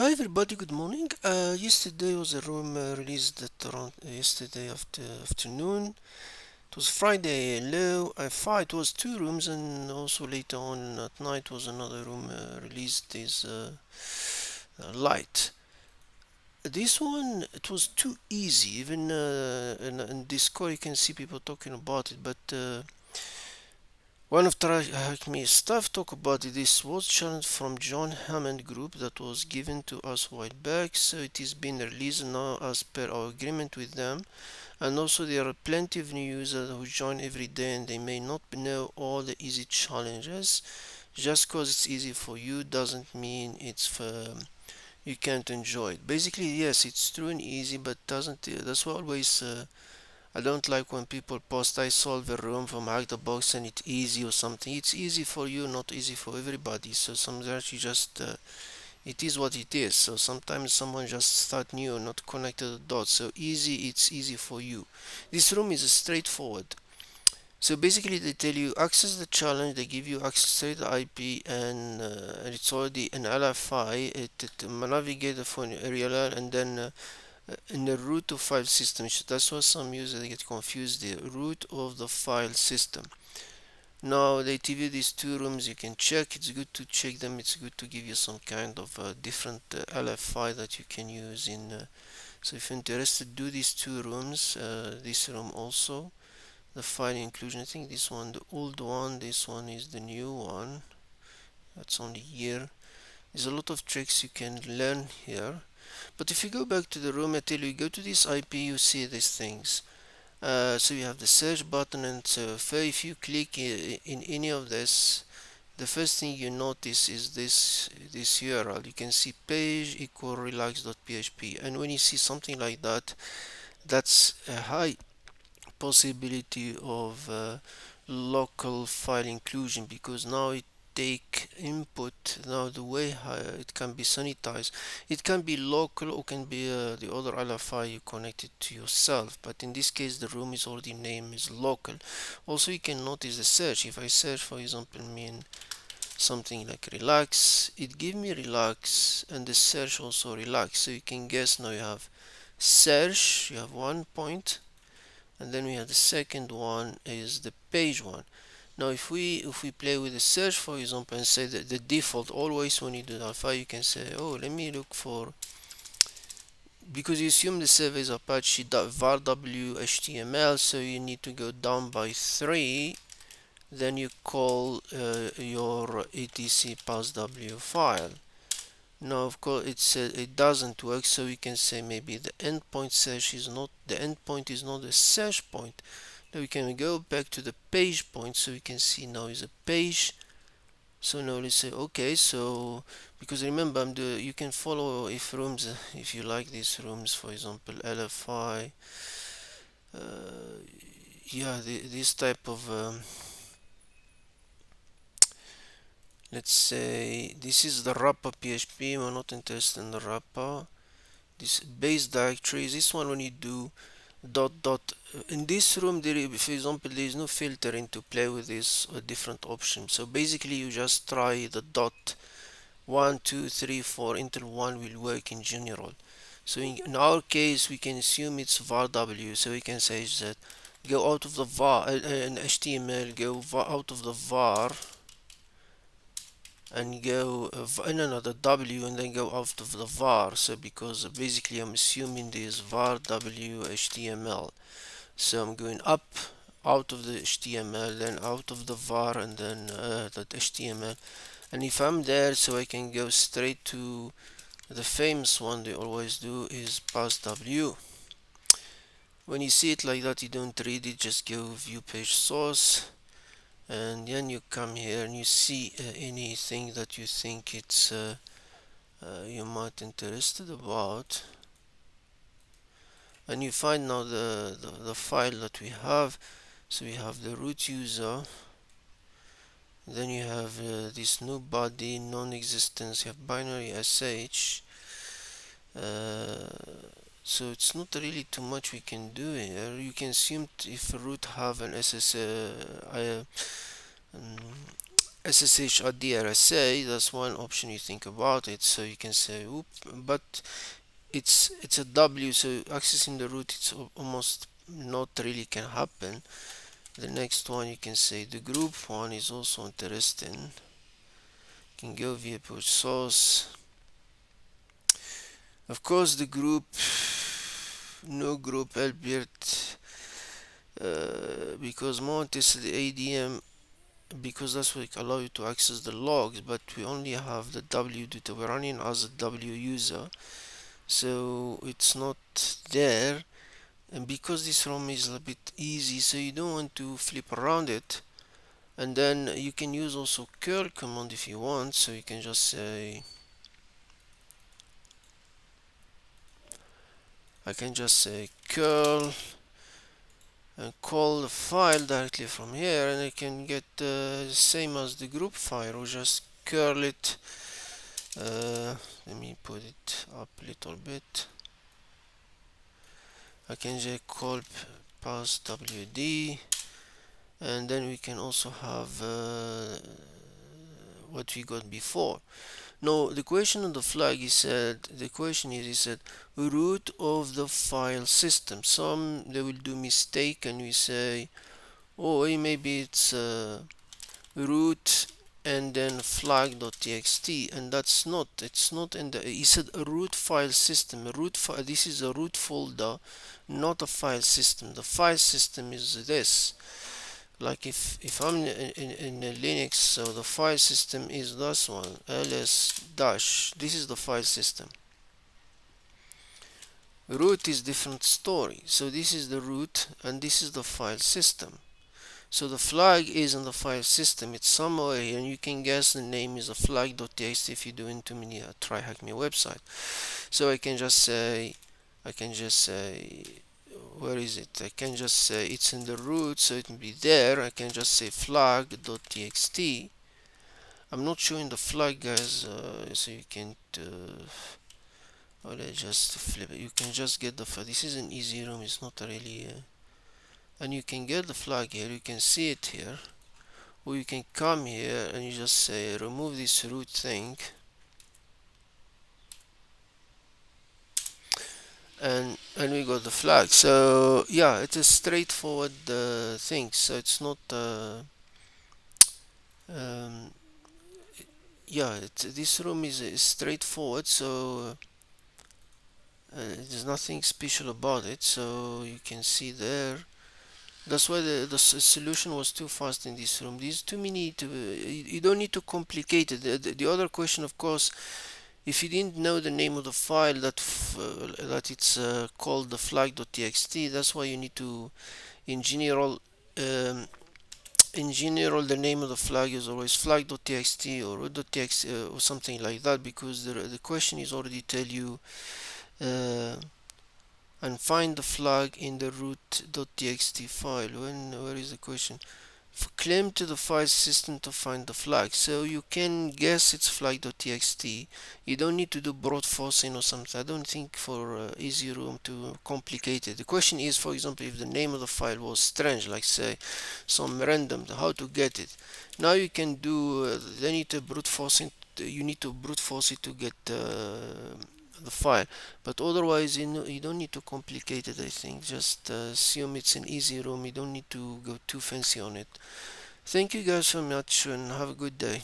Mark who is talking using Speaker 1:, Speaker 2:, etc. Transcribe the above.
Speaker 1: Hi everybody, good morning. Yesterday was a room released at around yesterday afternoon. It was Friday low. I thought it was two rooms, and also later on at night was another room released. Is light. This one it was too easy. Even in Discord you can see people talking about it, but one of TryHackMe staff talk about this was challenge from John Hammond group that was given to us a while back, so it is being released now as per our agreement with them. And also there are plenty of new users who join every day and they may not know all the easy challenges. Just cause it's easy for you doesn't mean it's for you can't enjoy it. Basically, yes, it's true and easy, but doesn't that's why always I don't like when people post I solve a room from hack the box and it's easy or something. It's easy for you, not easy for everybody. So sometimes you just it is what it is. So sometimes someone just start new, not connected the dots. So easy, it's easy for you. This room is straightforward. So basically, they tell you access the challenge. They give you access straight to IP, and it's already an LFI. It navigate the phone aerial, and then in the root of file system. That's why some users get confused. The root of the file system. Now they give you these two rooms. You can check. It's good to check them. It's good to give you some kind of different LFI that you can use in. So if you're interested, do these two rooms. This room also. The file inclusion. I think this one, the old one. This one is the new one. That's only here. There's a lot of tricks you can learn here. But if you go back to the room, I tell you, go to this IP, you see these things. So you have the search button, and so if you click in any of this, the first thing you notice is this URL. You can see page equal relax.php, and when you see something like that, that's a high possibility of local file inclusion, because now it take input. Now the way it can be sanitized, it can be local or can be the other LFI you connect it to yourself, but in this case the room is already named as local. Also you can notice the search. If I search, for example, mean something like relax, it give me relax, and the search also relax. So you can guess. Now you have search, you have 1 point, and then we have the second one is the page one. Now if we play with the search, for example, and say that the default always when you do alpha, you can say, oh, let me look for, because you assume the server is apache.var html, so you need to go down by 3. Then you call your etc passw file. Now of course it doesn't work, so we can say maybe the endpoint search is not, the endpoint is not the search point. Now we can go back to the page point, so we can see now is a page. So now let's say okay, so because remember you can follow if rooms, if you like these rooms, for example LFI, yeah, this type of let's say this is the wrapper PHP. We're not interested in the wrapper. This base directories, this one when you do dot dot in this room, there, for example, there is no filtering to play with this different options. So basically you just try the dot 1 2 3 4 until 1 will work in general. So in our case we can assume it's var w, so we can say that go out of the var in HTML, go out of the var and go in another w, and then go out of the var. So because basically I'm assuming this var w HTML, so I'm going up out of the HTML, then out of the var, and then that HTML. And if I'm there, so I can go straight to the famous one they always do is pass w. When you see it like that, you don't read it, just go view page source, and then you come here and you see anything that you think it's you might interested about, and you find now the file that we have. So we have the root user, then you have this new body non-existence, you have binary sh, uh, so it's not really too much we can do here. You can assume if root have an ss um, SSH at the RSA. That's one option you think about it. So you can say, oop, but it's a W, so accessing the root, it's almost not really can happen. The next one you can say the group one is also interesting. You can go via push source. Of course, the group, no group Albert, because Mount is the ADM, because that's what allow you to access the logs, but we only have the W due to we're running as a W user, so it's not there. And because this ROM is a bit easy, so you don't want to flip around it. And then you can use also curl command if you want, so you can just say, I can just say curl and call the file directly from here, and I can get the same as the group file, or just curl it. Let me put it up a little bit. I can just call pass wd, and then we can also have what we got before. Now the question on the flag, he said, the question is, he said root of the file system. Some they will do mistake and we say, oh, maybe it's root and then flag.txt, and that's not, it's not in the, he said a root file system, a root file, this is a root folder, not a file system. The file system is this. Like if I'm in Linux, so the file system is this one, ls dash, this is the file system. Root is different story, so this is the root and this is the file system. So the flag is in the file system, it's somewhere here, and you can guess the name is a flag.txt if you do into many TryHackMe website. So I can just say, where is it? I can just say it's in the root, so it will be there. I can just say flag.txt. I'm not showing the flag, guys, so you can't. Well, I just flip it. You can just get the flag. This is an easy room. It's not really. And you can get the flag here. You can see it here, or you can come here and you just say remove this root thing. And we got the flag. So yeah, it is straightforward thing. So it's not um, yeah, this room is straightforward. So there's nothing special about it. So you can see there. That's why the solution was too fast in this room. There's too many you don't need to complicate it. The other question, of course, if you didn't know the name of the file that it's called the flag.txt, that's why you need to, in general, the name of the flag is always flag.txt or root.txt or something like that, because the question is already tell you uh, and find the flag in the root.txt file. Where is the question? Claim to the file system to find the flag. So you can guess it's flag.txt. You don't need to do brute forcing or something. I don't think for easy room to complicate it. The question is, for example, if the name of the file was strange, like say some random, how to get it. Now you can do, they need to brute forcing, you need to brute force it to get the file, but otherwise you don't need to complicate it. I think just assume it's an easy room. You don't need to go too fancy on it. Thank you guys so much and have a good day.